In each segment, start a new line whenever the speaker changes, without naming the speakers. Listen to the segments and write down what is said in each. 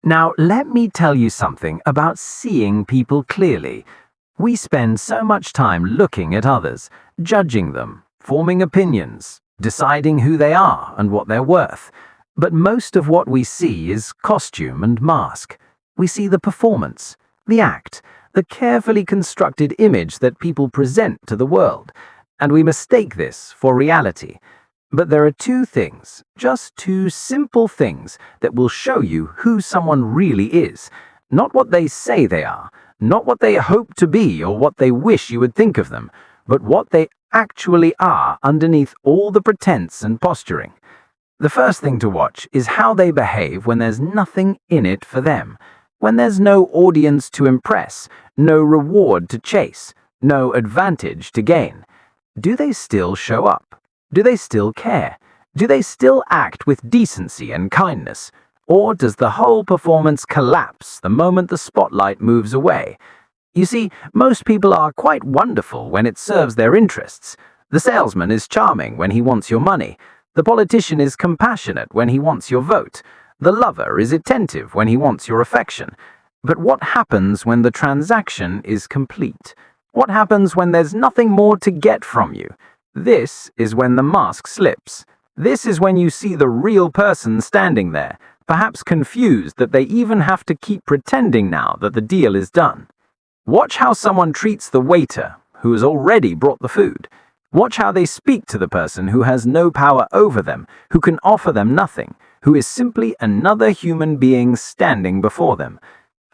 Now, let me tell you something about seeing people clearly. We spend so much time looking at others, judging them, forming opinions, deciding who they are and what they're worth. But most of what we see is costume and mask. We see the performance, the act, the carefully constructed image that people present to the world, and we mistake this for reality. But there are two things, just two simple things, that will show you who someone really is. Not what they say they are, not what they hope to be or what they wish you would think of them, but what they actually are underneath all the pretense and posturing. The first thing to watch is how they behave when there's nothing in it for them, when there's no audience to impress, no reward to chase, no advantage to gain. Do they still show up? Do they still care? Do they still act with decency and kindness? Or does the whole performance collapse the moment the spotlight moves away? You see, most people are quite wonderful when it serves their interests. The salesman is charming when he wants your money. The politician is compassionate when he wants your vote. The lover is attentive when he wants your affection. But what happens when the transaction is complete? What happens when there's nothing more to get from you? This is when the mask slips. This is when you see the real person standing there, perhaps confused that they even have to keep pretending now that the deal is done. Watch how someone treats the waiter who has already brought the food. Watch how they speak to the person who has no power over them, who can offer them nothing, who is simply another human being standing before them.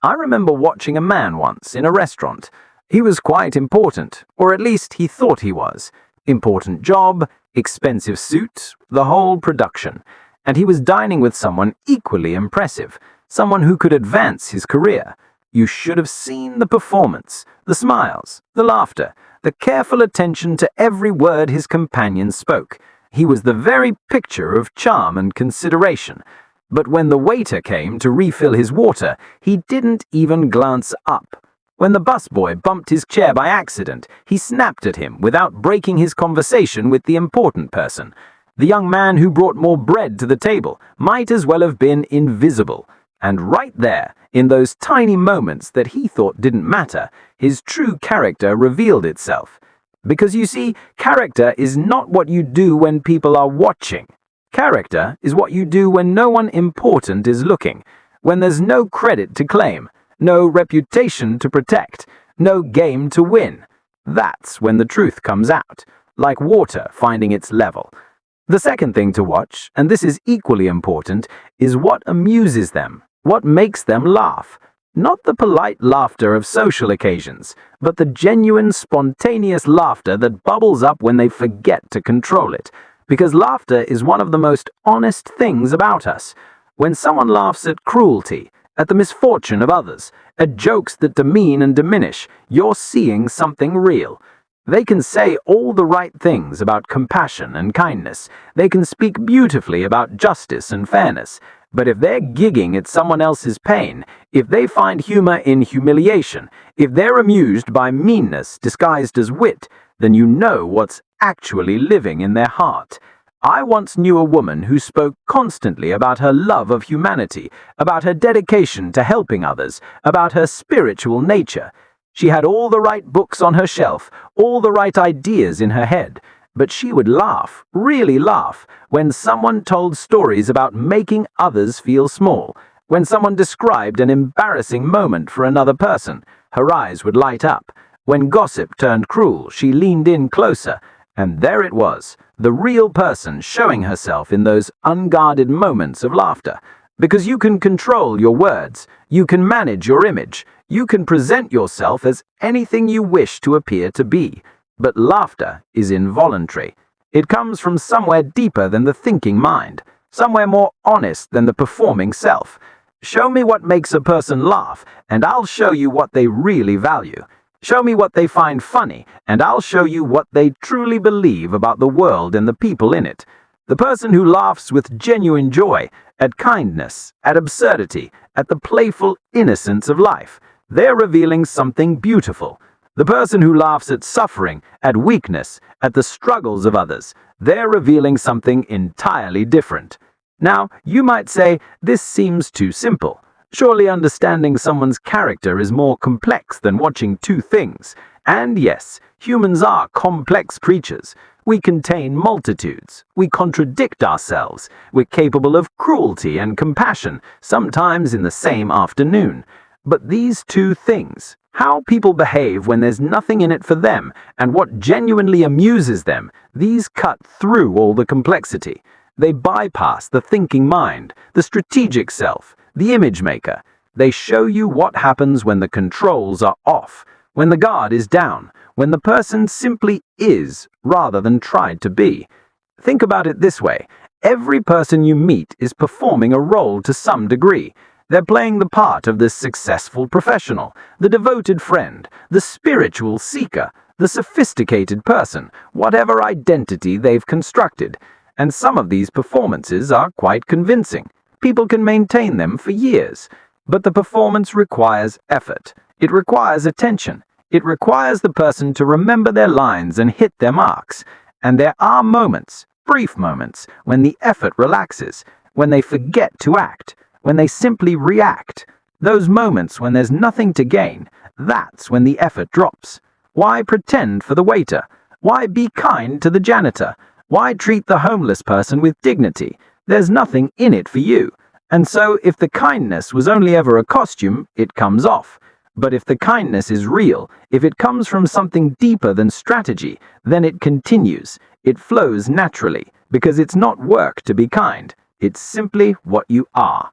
I remember watching a man once in a restaurant. He was quite important, or at least he thought he was. Important job, expensive suit, the whole production. And he was dining with someone equally impressive, someone who could advance his career. You should have seen the performance, the smiles, the laughter, the careful attention to every word his companion spoke. He was the very picture of charm and consideration. But when the waiter came to refill his water, he didn't even glance up. When the busboy bumped his chair by accident, he snapped at him without breaking his conversation with the important person. The young man who brought more bread to the table might as well have been invisible. And right there, in those tiny moments that he thought didn't matter, his true character revealed itself. Because you see, character is not what you do when people are watching. Character is what you do when no one important is looking, when there's no credit to claim, no reputation to protect, no game to win. That's when the truth comes out, like water finding its level. The second thing to watch, and this is equally important, is what amuses them, what makes them laugh. Not the polite laughter of social occasions, but the genuine, spontaneous laughter that bubbles up when they forget to control it. Because laughter is one of the most honest things about us. When someone laughs at cruelty, at the misfortune of others, at jokes that demean and diminish, you're seeing something real. They can say all the right things about compassion and kindness. They can speak beautifully about justice and fairness. But if they're gigging at someone else's pain, if they find humor in humiliation, if they're amused by meanness disguised as wit, then you know what's actually living in their heart. I once knew a woman who spoke constantly about her love of humanity, about her dedication to helping others, about her spiritual nature. She had all the right books on her shelf, all the right ideas in her head, but she would laugh, really laugh, when someone told stories about making others feel small. When someone described an embarrassing moment for another person, her eyes would light up. When gossip turned cruel, she leaned in closer, and there it was, the real person showing herself in those unguarded moments of laughter. Because you can control your words, you can manage your image, you can present yourself as anything you wish to appear to be. But laughter is involuntary. It comes from somewhere deeper than the thinking mind, somewhere more honest than the performing self. Show me what makes a person laugh, and I'll show you what they really value. Show me what they find funny, and I'll show you what they truly believe about the world and the people in it. The person who laughs with genuine joy, at kindness, at absurdity, at the playful innocence of life, they're revealing something beautiful. The person who laughs at suffering, at weakness, at the struggles of others, they're revealing something entirely different. Now, you might say, this seems too simple. Surely understanding someone's character is more complex than watching two things. And yes, humans are complex creatures. We contain multitudes. We contradict ourselves. We're capable of cruelty and compassion, sometimes in the same afternoon. But these two things, how people behave when there's nothing in it for them, and what genuinely amuses them, these cut through all the complexity. They bypass the thinking mind, the strategic self, the image maker. They show you what happens when the controls are off, when the guard is down, when the person simply is rather than tried to be. Think about it this way. Every person you meet is performing a role to some degree. They're playing the part of the successful professional, the devoted friend, the spiritual seeker, the sophisticated person, whatever identity they've constructed. And some of these performances are quite convincing. People can maintain them for years. But the performance requires effort. It requires attention. It requires the person to remember their lines and hit their marks. And there are moments, brief moments, when the effort relaxes, when they forget to act, when they simply react. Those moments when there's nothing to gain, that's when the effort drops. Why pretend for the waiter? Why be kind to the janitor? Why treat the homeless person with dignity? There's nothing in it for you. And so if the kindness was only ever a costume, it comes off. But if the kindness is real, if it comes from something deeper than strategy, then it continues. It flows naturally, because it's not work to be kind. It's simply what you are.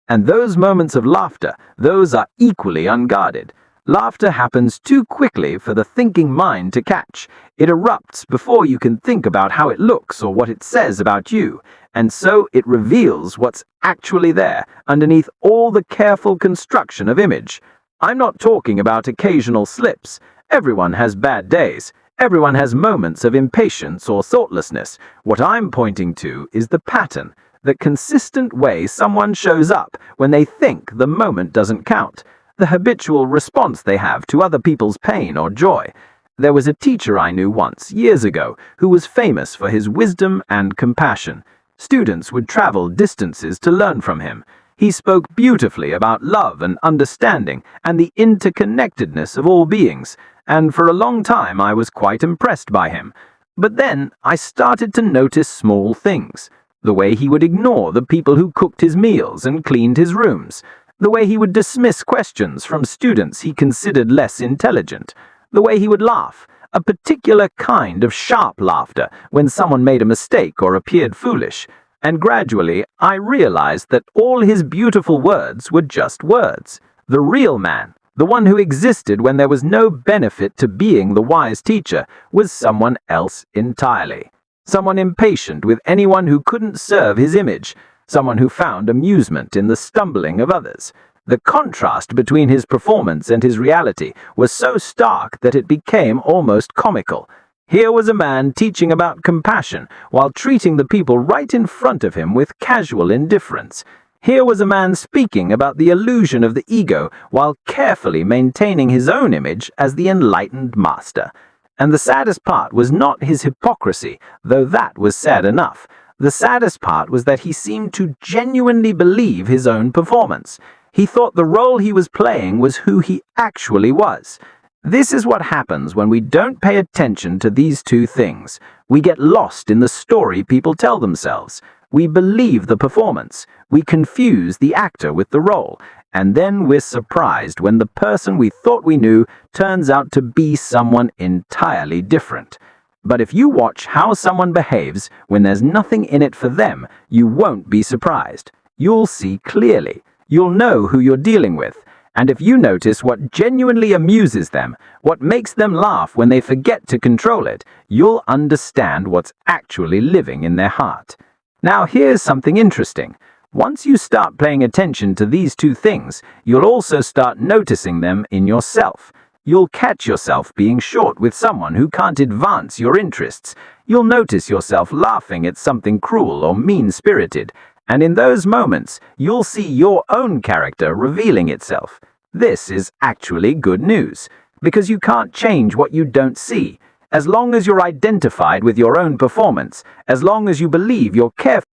And those moments of laughter, those are equally unguarded. Laughter happens too quickly for the thinking mind to catch. It erupts before you can think about how it looks or what it says about you. And so it reveals what's actually there, underneath all the careful construction of image. I'm not talking about occasional slips. Everyone has bad days. Everyone has moments of impatience or thoughtlessness. What I'm pointing to is the pattern, the consistent way someone shows up when they think the moment doesn't count, the habitual response they have to other people's pain or joy. There was a teacher I knew once, years ago, who was famous for his wisdom and compassion. Students would travel distances to learn from him. He spoke beautifully about love and understanding and the interconnectedness of all beings, and for a long time I was quite impressed by him. But then I started to notice small things. The way he would ignore the people who cooked his meals and cleaned his rooms. The way he would dismiss questions from students he considered less intelligent. The way he would laugh, a particular kind of sharp laughter, when someone made a mistake or appeared foolish. And gradually I realized that all his beautiful words were just words. The real man, the one who existed when there was no benefit to being the wise teacher, was someone else entirely. Someone impatient with anyone who couldn't serve his image. Someone who found amusement in the stumbling of others. The contrast between his performance and his reality was so stark that it became almost comical. Here was a man teaching about compassion while treating the people right in front of him with casual indifference. Here was a man speaking about the illusion of the ego while carefully maintaining his own image as the enlightened master. And the saddest part was not his hypocrisy, though that was sad enough. The saddest part was that he seemed to genuinely believe his own performance. He thought the role he was playing was who he actually was. This is what happens when we don't pay attention to these two things. We get lost in the story people tell themselves. We believe the performance. We confuse the actor with the role. And then we're surprised when the person we thought we knew turns out to be someone entirely different. But if you watch how someone behaves when there's nothing in it for them, you won't be surprised. You'll see clearly. You'll know who you're dealing with. And if you notice what genuinely amuses them, what makes them laugh when they forget to control it, you'll understand what's actually living in their heart. Now here's something interesting. Once you start paying attention to these two things, you'll also start noticing them in yourself. You'll catch yourself being short with someone who can't advance your interests. You'll notice yourself laughing at something cruel or mean-spirited. And in those moments, you'll see your own character revealing itself. This is actually good news, because you can't change what you don't see. As long as you're identified with your own performance, as long as you believe you're careful